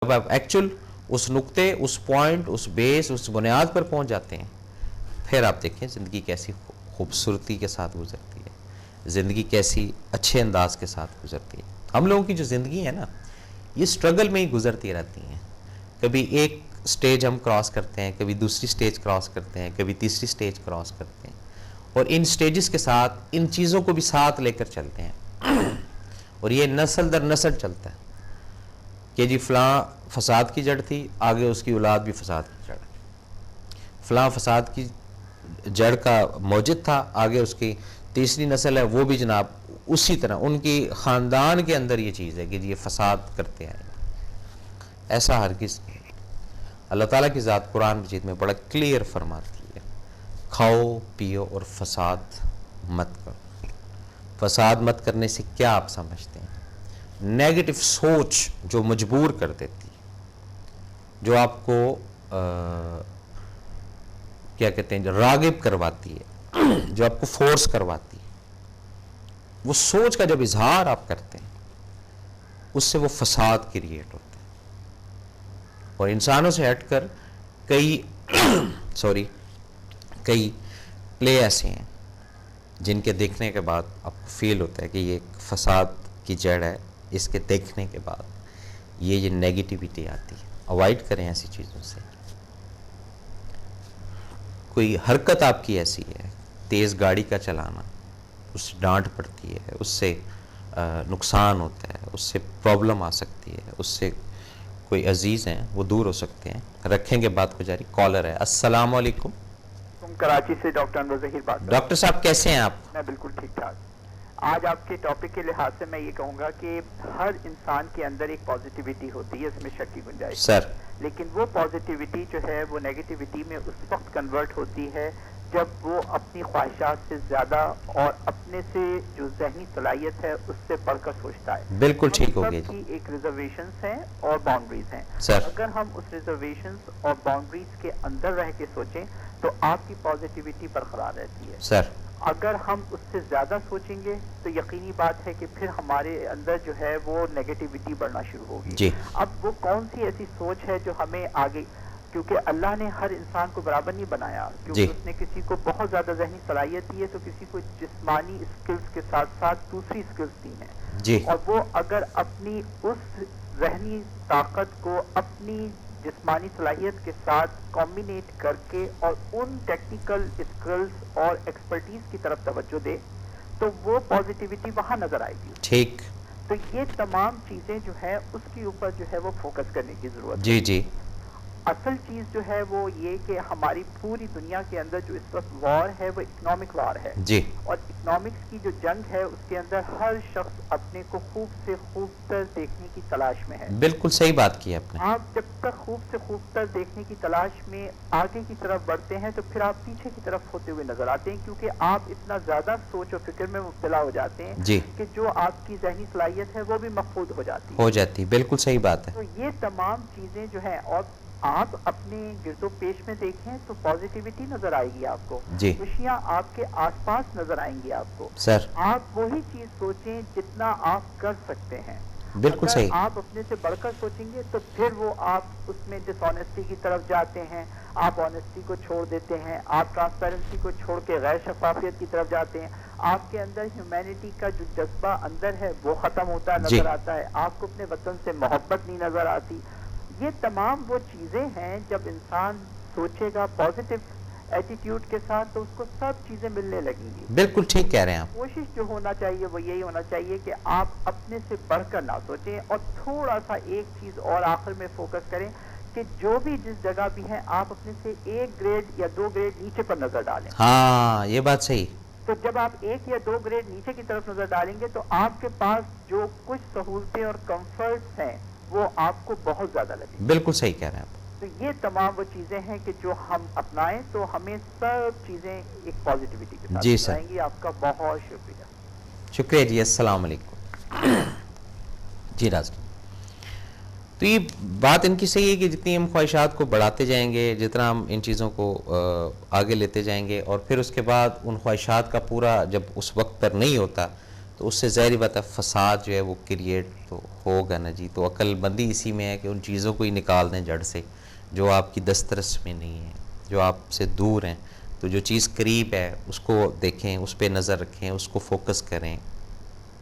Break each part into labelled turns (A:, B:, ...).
A: جب آپ ایکچول اس نقطے، اس پوائنٹ، اس بیس، اس بنیاد پر پہنچ جاتے ہیں، پھر آپ دیکھیں زندگی کیسی خوبصورتی کے ساتھ گزرتی ہے، زندگی کیسی اچھے انداز کے ساتھ گزرتی ہے۔ ہم لوگوں کی جو زندگی ہے نا، یہ سٹرگل میں ہی گزرتی رہتی ہیں۔ کبھی ایک سٹیج ہم کراس کرتے ہیں، کبھی دوسری سٹیج کراس کرتے ہیں، کبھی تیسری سٹیج کراس کرتے ہیں، اور ان سٹیجز کے ساتھ ان چیزوں کو بھی ساتھ لے کر چلتے ہیں، اور یہ نسل در نسل چلتا ہے کہ جی فلاں فساد کی جڑ تھی، آگے اس کی اولاد بھی فساد کی جڑ ہے، فلاں فساد کی جڑ کا موجد تھا، آگے اس کی تیسری نسل ہے، وہ بھی جناب اسی طرح ان کی خاندان کے اندر یہ چیز ہے کہ جی یہ فساد کرتے آئے۔ ایسا ہرگز نہیں۔ اللہ تعالیٰ کی ذات قرآن مجید میں بڑا کلیئر فرماتی ہے، کھاؤ پیو اور فساد مت کرو۔ فساد مت کرنے سے کیا آپ سمجھتے ہیں؟ نیگیٹو سوچ جو مجبور کر دیتی ہے، جو آپ کو کیا کہتے ہیں، جو راغب کرواتی ہے، جو آپ کو فورس کرواتی ہے، وہ سوچ کا جب اظہار آپ کرتے ہیں، اس سے وہ فساد کریٹ ہوتا ہے، اور انسانوں سے ہٹ کر کئی کئی پلے ایسے ہیں جن کے دیکھنے کے بعد آپ کو فیل ہوتا ہے کہ یہ ایک فساد کی جڑ ہے، اس کے دیکھنے کے بعد یہ نیگیٹیوٹی آتی ہے۔ اوائڈ کریں ایسی چیزوں سے۔ کوئی حرکت آپ کی ایسی ہے، تیز گاڑی کا چلانا، اس سے ڈانٹ پڑتی ہے، اس سے نقصان ہوتا ہے، اس سے پرابلم آ سکتی ہے، اس سے کوئی عزیز ہیں وہ دور ہو سکتے ہیں، رکھیں گے بات کو جاری۔ کالر ہے، السلام علیکم۔
B: کراچی سے ڈاکٹر انور ظہیر بات کر رہا ہوں۔
A: ڈاکٹر صاحب کیسے ہیں آپ؟
B: میں بالکل ٹھیک ٹھاک۔ آج آپ کے ٹاپک کے لحاظ سے میں یہ کہوں گا کہ ہر انسان کے اندر ایک پازیٹیوٹی ہوتی ہے، اس میں شک کی گنجائش
A: سر،
B: لیکن وہ پازیٹیوٹی جو ہے وہ نیگیٹیوٹی میں اس وقت کنورٹ ہوتی ہے جب وہ اپنی خواہشات سے زیادہ اور اپنے سے جو ذہنی صلاحیت ہے اس سے بڑھ کر سوچتا ہے۔
A: بالکل ٹھیک ہو
B: ہم
A: گیا
B: سب
A: جی۔
B: کی ایک ریزرویشنز ہیں اور باؤنڈریز ہیں۔
A: سر،
B: اگر ہم اس ریزرویشنز اور باؤنڈریز کے اندر رہ کے سوچیں تو آپ کی پازیٹیوٹی برقرار رہتی ہے۔
A: سر،
B: اگر ہم اس سے زیادہ سوچیں گے تو یقینی بات ہے کہ پھر ہمارے اندر جو ہے وہ نیگیٹیوٹی بڑھنا شروع ہوگی۔
A: جی،
B: اب وہ کون سی ایسی سوچ ہے جو ہمیں آگے، کیونکہ اللہ نے ہر انسان کو برابر نہیں بنایا، کیونکہ
A: جی،
B: اس نے کسی کو بہت زیادہ ذہنی صلاحیت دی ہے تو کسی کو جسمانی اسکلز کے ساتھ ساتھ دوسری اسکلز دی ہیں،
A: جی،
B: اور وہ اگر اپنی اس ذہنی طاقت کو اپنی جسمانی صلاحیت کے ساتھ کمبینیٹ کر کے اور ان ٹیکنیکل اسکلز اور ایکسپرٹیز کی طرف توجہ دے تو وہ پازیٹیوٹی وہاں نظر آئے گی۔
A: ٹھیک،
B: تو یہ تمام چیزیں جو ہے اس کے اوپر جو ہے وہ فوکس کرنے کی ضرورت ہے۔
A: جی، جی،
B: اصل چیز جو ہے وہ یہ کہ ہماری پوری دنیا کے اندر جو اس وقت وار ہے وہ اکنامک وار ہے،
A: جی،
B: اور اکنامکس کی جو جنگ ہے اس کے اندر ہر شخص اپنے کو خوب سے خوب تر دیکھنے کی تلاش میں ہے۔
A: بالکل صحیح بات کی آپ نے۔
B: آپ جب تک خوب سے خوب تر دیکھنے کی تلاش میں آگے کی طرف بڑھتے ہیں تو پھر آپ پیچھے کی طرف ہوتے ہوئے نظر آتے ہیں، کیونکہ آپ اتنا زیادہ سوچ و فکر میں مبتلا ہو جاتے ہیں
A: جی،
B: کہ جو آپ کی ذہنی صلاحیت ہے وہ بھی مفقود ہو جاتی ہے۔
A: ہو جاتی، بالکل صحیح بات ہے۔
B: تو یہ تمام چیزیں جو ہیں، اور آپ اپنے گرد و پیش میں دیکھیں تو پازیٹیوٹی نظر آئے گی آپ کو،
A: جی،
B: خوشیاں آپ کے آس پاس نظر آئیں گی آپ کو۔
A: سر،
B: آپ وہی چیز سوچیں جتنا آپ کر سکتے ہیں۔
A: بالکل
B: اگر
A: صحیح،
B: آپ اپنے سے بڑھ کر سوچیں گے تو پھر وہ آپ اس میں ڈس آنیسٹی کی طرف جاتے ہیں، آپ آنیسٹی کو چھوڑ دیتے ہیں، آپ ٹرانسپیرنسی کو چھوڑ کے غیر شفافیت کی طرف جاتے ہیں، آپ کے اندر ہیومینٹی کا جو جذبہ اندر ہے وہ ختم ہوتا
A: جی،
B: نظر آتا ہے، آپ کو اپنے وطن سے محبت نہیں نظر آتی۔ یہ تمام وہ چیزیں ہیں جب انسان سوچے گا پازیٹیو ایٹیٹیوڈ کے ساتھ تو اس کو سب چیزیں ملنے لگیں گی۔
A: بالکل ٹھیک کہہ رہے ہیں آپ۔
B: کوشش جو ہونا چاہیے وہ یہی ہونا چاہیے کہ آپ اپنے سے بڑھ کر نہ سوچیں، اور تھوڑا سا ایک چیز اور آخر میں فوکس کریں کہ جو بھی جس جگہ بھی ہیں آپ اپنے سے 1 گریڈ یا 2 گریڈ نیچے پر نظر ڈالیں۔
A: ہاں، یہ بات صحیح۔
B: تو جب آپ 1 یا 2 گریڈ نیچے کی طرف نظر ڈالیں گے تو آپ کے پاس جو کچھ سہولتیں اور کمفرٹس ہیں وہ آپ کو بہت زیادہ لگیں گے۔
A: بالکل صحیح کہہ رہے ہیں آپ۔
B: تو یہ تمام وہ چیزیں ہیں کہ جو ہم اپنائیں تو ہمیں سب چیزیں ایک پازیٹیوٹی کے ساتھ
A: جی
B: نظر
A: سر،
B: آئیں گی۔ آپ کا بہت شکریہ۔
A: شکریہ جی، السلام علیکم۔ جی راز، تو یہ بات ان کی صحیح ہے کہ جتنی ہم خواہشات کو بڑھاتے جائیں گے، جتنا ہم ان چیزوں کو آگے لیتے جائیں گے، اور پھر اس کے بعد ان خواہشات کا پورا جب اس وقت پر نہیں ہوتا تو اس سے ظاہری بات ہے فساد جو ہے وہ کریٹ تو ہوگا نا جی. تو عقل مندی اسی میں ہے کہ ان چیزوں کو ہی نکال دیں جڑ سے جو آپ کی دسترس میں نہیں ہیں, جو آپ سے دور ہیں. تو جو چیز قریب ہے اس کو دیکھیں, اس پہ نظر رکھیں, اس کو فوکس کریں,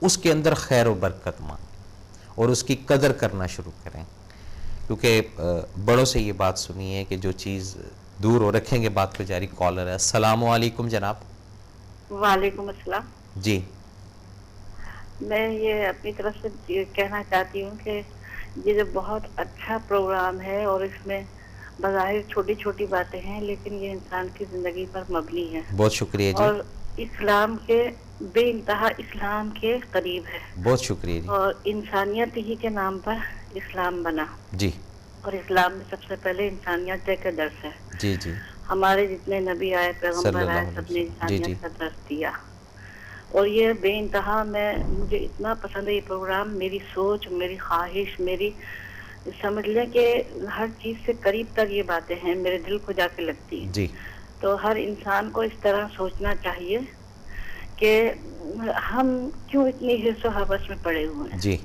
A: اس کے اندر خیر و برکت مانگیں اور اس کی قدر کرنا شروع کریں. کیونکہ بڑوں سے یہ بات سنی ہے کہ جو چیز دور ہو, رکھیں گے بات کو جاری. کالر ہے, السلام علیکم جناب.
C: وعلیکم السلام.
A: جی
C: میں یہ اپنی طرف سے یہ کہنا چاہتی ہوں کہ یہ جو بہت اچھا پروگرام ہے اور اس میں بظاہر چھوٹی چھوٹی باتیں ہیں لیکن یہ انسان کی زندگی پر مبنی ہے
A: بہت شکریہ جی.
C: اور اسلام کے بے انتہا اسلام کے قریب ہے
A: بہت شکریہ جی.
C: اور انسانیت ہی کے نام پر اسلام بنا
A: جی
C: اور اسلام میں سب سے پہلے انسانیت کا درس ہے.
A: جی جی
C: ہمارے جتنے نبی آئے
A: صلی
C: پیغمبر
A: اللہ
C: آئے
A: علیہ
C: سب نے
A: وسلم. جی جی
C: انسانیت کا درس دیا اور یہ بے انتہا مجھے اتنا پسند ہے یہ پروگرام. میری سوچ, میری خواہش, میری سمجھ لیں کہ ہر چیز سے قریب تک یہ باتیں ہیں, میرے دل کو جا کے لگتی ہیں.
A: جی
C: تو ہر انسان کو اس طرح سوچنا چاہیے کہ ہم کیوں اتنی حرص و حوث میں پڑے ہوئے ہیں,
A: جی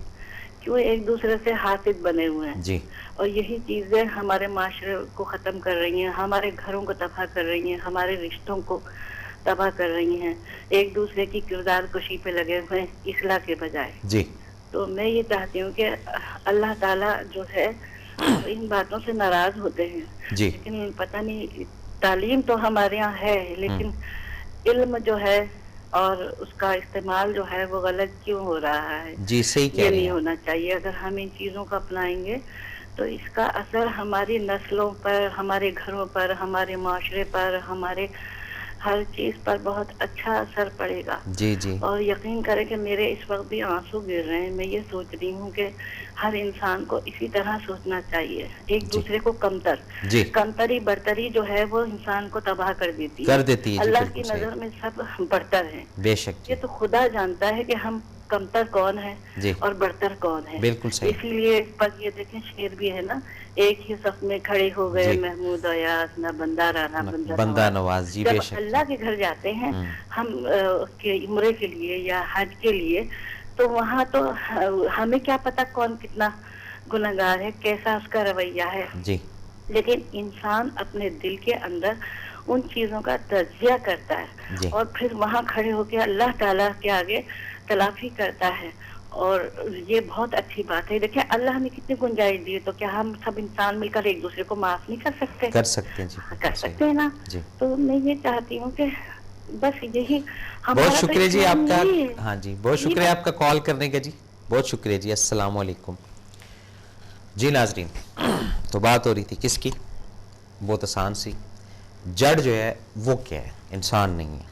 C: کیوں ایک دوسرے سے حاسد بنے ہوئے ہیں.
A: جی
C: اور یہی چیزیں ہمارے معاشرے کو ختم کر رہی ہیں, ہمارے گھروں کو تباہ کر رہی ہیں, ہمارے رشتوں کو تباہ کر رہی ہیں, ایک دوسرے کی کردار کشی پہ لگے ہوئے ہیں اصلاح کے بجائے.
A: جی
C: تو میں یہ چاہتی ہوں کہ اللہ تعالیٰ جو ہے وہ ان باتوں سے ناراض ہوتے ہیں
A: جی
C: لیکن پتہ نہیں, تعلیم تو ہمارے یہاں ہے لیکن علم جو ہے اور اس کا استعمال جو ہے وہ غلط کیوں ہو رہا ہے.
A: جی صحیح کہہ
C: یہ
A: رہی
C: نہیں
A: ہیں آپ.
C: ہونا چاہیے. اگر ہم ان چیزوں کو اپنائیں گے تو اس کا اثر ہماری نسلوں پر, ہمارے گھروں پر, ہمارے معاشرے پر, ہمارے ہر چیز پر بہت اچھا اثر پڑے گا.
A: جی جی
C: اور یقین کریں کہ میرے اس وقت بھی آنسو گر رہے ہیں. میں یہ سوچ رہی ہوں کہ ہر انسان کو اسی طرح سوچنا چاہیے, ایک
A: جی
C: دوسرے کو کمتر,
A: جی
C: کمتری برتری جو ہے وہ انسان کو تباہ کر دیتی ہے.
A: کر دیتی ہے. جی
C: اللہ کی
A: بالکل صحیح,
C: نظر میں سب برتر ہیں.
A: بے شک.
C: یہ
A: جی
C: تو خدا جانتا ہے کہ ہم کمتر کون ہے
A: جی
C: اور برتر کون ہے.
A: بالکل صحیح.
C: اسی لیے اس پر یہ دیکھیں شعر بھی ہے نا, ایک ہی صف میں کھڑے ہو گئے
A: جی
C: محمود ایاز, نہ بندہ رانا بندہ
A: بندہ
C: نواز.
A: نواز. جی
C: جب
A: بے شک. جی
C: اللہ کے گھر جاتے ہیں ہم کے عمرے کے لیے یا حج کے لیے, تو وہاں تو ہمیں کیا پتا کون کتنا گنہگار ہے, کیسا اس کا رویہ ہے.
A: جی
C: لیکن انسان اپنے دل کے اندر ان چیزوں کا تجزیہ کرتا ہے
A: جی
C: اور پھر وہاں کھڑے ہو کے اللہ تعالیٰ کے آگے تلافی کرتا ہے. اور یہ بہت اچھی بات ہے. دیکھیں اللہ نے کتنی گنجائش دی ہے, تو کیا ہم سب انسان مل کر ایک دوسرے کو معاف نہیں کر سکتے؟
A: کر سکتے ہیں. جی
C: کر
A: بالکل صحیح.
C: سکتے ہیں نا.
A: جی
C: تو میں یہ چاہتی ہوں کہ بس یہی
A: بہت
C: ہمارا تو
A: شکریہ جی
C: اسلام
A: آپ کا.
C: یہی ہے.
A: ہاں جی بہت شکریہ آپ کا کال کرنے کا. جی بہت شکریہ جی. السلام علیکم. جی ناظرین, تو بات ہو رہی تھی کس کی؟ بہت آسان سی. جڑ جو ہے وہ کیا ہے؟ انسان نہیں ہے,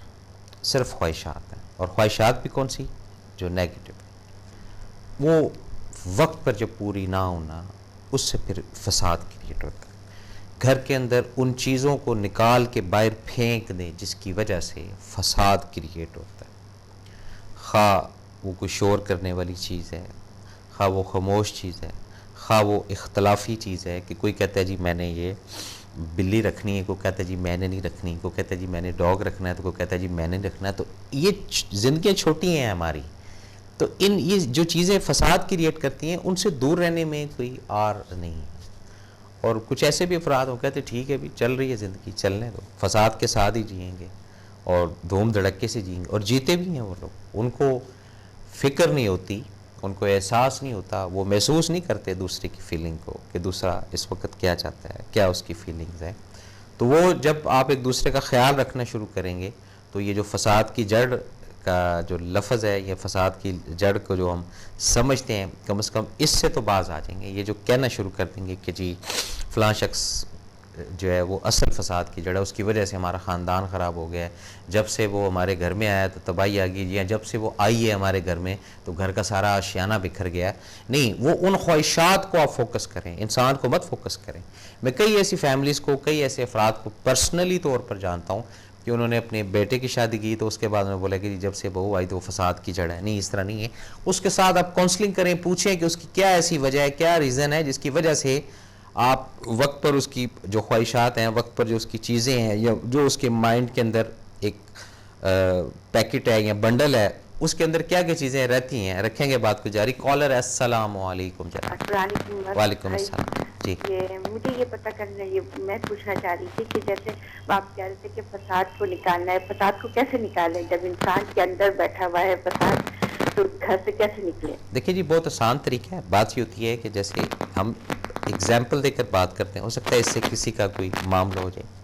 A: صرف خواہشات ہیں. اور خواہشات بھی کون سی؟ جو نیگیٹو ہے. وہ وقت پر جب پوری نہ ہونا, اس سے پھر فساد کریٹ ہوتا ہے. گھر کے اندر ان چیزوں کو نکال کے باہر پھینک دیں جس کی وجہ سے فساد کریٹ ہوتا ہے. خواہ وہ کوئی شور کرنے والی چیز ہے, خواہ وہ خاموش چیز ہے, خواہ وہ اختلافی چیز ہے کہ کوئی کہتا ہے جی میں نے یہ بلی رکھنی ہے, کوئی کہتا ہے جی میں نے نہیں رکھنی, کوئی کہتا ہے جی میں نے ڈاگ رکھنا ہے, تو کوئی کہتا ہے جی میں نے رکھنا ہے. تو یہ زندگیاں چھوٹی ہیں ہماری, تو یہ جو چیزیں فساد کریٹ کرتی ہیں ان سے دور رہنے میں کوئی آر نہیں ہے. اور کچھ ایسے بھی افراد ہوں کہتے ٹھیک ہے بھی چل رہی ہے زندگی, چلنے دو, فساد کے ساتھ ہی جئیں گے اور دھوم دھڑکے سے جئیں گے. اور جیتے بھی ہیں وہ لوگ, ان کو فکر نہیں ہوتی, ان کو احساس نہیں ہوتا, وہ محسوس نہیں کرتے دوسرے کی فیلنگ کو کہ دوسرا اس وقت کیا چاہتا ہے, کیا اس کی فیلنگز ہیں. تو وہ جب آپ ایک دوسرے کا خیال رکھنا شروع کریں گے تو یہ جو فساد کی جڑ کا جو لفظ ہے, یہ فساد کی جڑ کو جو ہم سمجھتے ہیں, کم از کم اس سے تو باز آ جائیں گے. یہ جو کہنا شروع کر دیں گے کہ جی فلاں شخص جو ہے وہ اصل فساد کی جڑ ہے, اس کی وجہ سے ہمارا خاندان خراب ہو گیا ہے, جب سے وہ ہمارے گھر میں آیا تو تباہی آ گئی, یا جب سے وہ آئی ہے ہمارے گھر میں تو گھر کا سارا آشیانہ بکھر گیا. نہیں, وہ ان خواہشات کو آپ فوکس کریں, انسان کو مت فوکس کریں. میں کئی ایسی فیملیز کو, کئی ایسے افراد کو پرسنلی طور پر جانتا ہوں کہ انہوں نے اپنے بیٹے کی شادی کی تو اس کے بعد انہوں نے بولا کہ جب سے بہو آئی تو وہ فساد کی جڑ ہے. نہیں, اس طرح نہیں ہے. اس کے ساتھ آپ کاؤنسلنگ کریں, پوچھیں کہ اس کی کیا ایسی وجہ ہے, کیا ریزن ہے جس کی وجہ سے آپ وقت پر اس کی جو خواہشات ہیں, وقت پر جو اس کی چیزیں ہیں, یا جو اس کے مائنڈ کے اندر ایک پیکٹ ہے یا بنڈل ہے اس کے اندر کیا کیا چیزیں رہتی ہیں. رکھیں گے بات کو جاری. کالر السلام علیکم جناب.
D: السلام علیکم.
A: وعلیکم السلام. جی
D: مجھے یہ پتہ کرنا میں پوچھنا چاہ رہی تھی کہ جیسے آپ کہہ رہے تھے کہ فساد کو نکالنا ہے, فساد کو کیسے نکالیں جب انسان کے اندر بیٹھا ہوا ہے فساد, تو گھر سے کیسے نکلے؟
A: دیکھیں جی بہت آسان طریقہ ہے. بات یہ ہوتی ہے کہ جیسے ہم ایگزامپل دے کر بات کرتے ہیں, ہو سکتا ہے اس سے کسی کا کوئی معاملہ ہو جائے.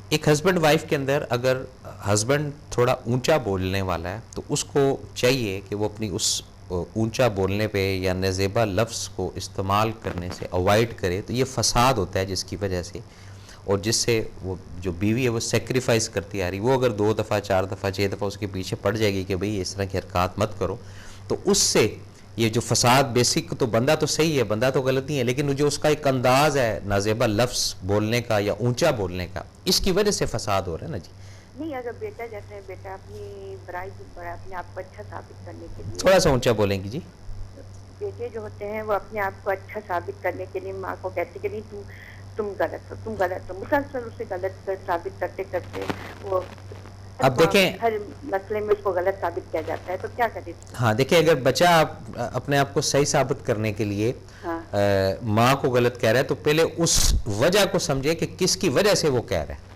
A: ایک ہسبینڈ وائف کے اندر اگر ہسبینڈ تھوڑا اونچا بولنے والا ہے تو اس کو چاہیے کہ وہ اپنی اس اونچا بولنے پہ یا نازیبا لفظ کو استعمال کرنے سے اوائڈ کرے. تو یہ فساد ہوتا ہے جس کی وجہ سے, اور جس سے وہ جو بیوی ہے وہ سیکریفائز کرتی آ رہی, وہ اگر 2 دفعہ 4 دفعہ 6 دفعہ اس کے پیچھے پڑ جائے گی کہ بھئی اس طرح کی حرکات مت کرو, تو اس سے یہ جو فساد بیسک تو بندہ تو صحیح ہے, بندہ تو غلط نہیں ہے, لیکن جو اس کا ایک انداز ہے نازیبا لفظ بولنے کا یا اونچا بولنے کا, اس کی وجہ سے فساد ہو رہا ہے نا جی.
D: نہیں, اگر بیٹا جیسے بیٹا اپنی برائی پر اپنے آپ کو اچھا ثابت کرنے کے لیے,
A: تھوڑا سا اونچا بولیں گی جی.
D: بیٹے جو ہوتے ہیں وہ اپنے آپ کو اچھا ثابت کرنے کے لیے ماں کو کہتے کہ نہیں تم غلط ہو, تم غلط ہو, مسلسل اسے غلط ثابت کرتے کرتے وہ
A: اب دیکھیں
D: ہر مسئلے میں اس کو غلط ثابت کیا جاتا ہے, تو کیا کرے؟
A: ہاں دیکھیں, اگر بچہ اپنے آپ کو صحیح ثابت کرنے کے لیے ماں کو غلط کہہ رہا ہے تو پہلے اس وجہ کو سمجھے کہ کس کی وجہ سے وہ کہہ رہا ہے.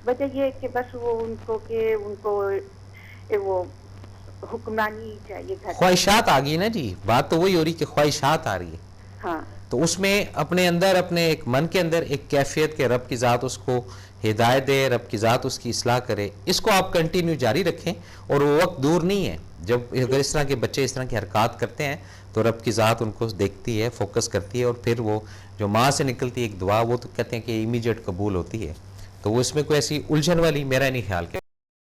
D: وجہ یہ ہے کہ بس وہ ان کو وہ حکمرانی چاہیے,
A: خواہشات آ گئی نا جی. بات تو وہی ہو رہی کہ خواہشات آ رہی ہے.
D: ہاں,
A: تو اس میں اپنے اندر اپنے ایک من کے اندر ایک کیفیت کے رب کی ذات اس کو ہدایت دے, رب کی ذات اس کی اصلاح کرے. اس کو آپ کنٹینیو جاری رکھیں, اور وہ وقت دور نہیں ہے جب اگر اس طرح کے بچے اس طرح کی حرکات کرتے ہیں تو رب کی ذات ان کو دیکھتی ہے, فوکس کرتی ہے, اور پھر وہ جو ماں سے نکلتی ہے ایک دعا, وہ تو کہتے ہیں کہ امیجیٹ قبول ہوتی ہے. تو وہ اس میں کوئی ایسی الجھن والی میرا نہیں خیال کہ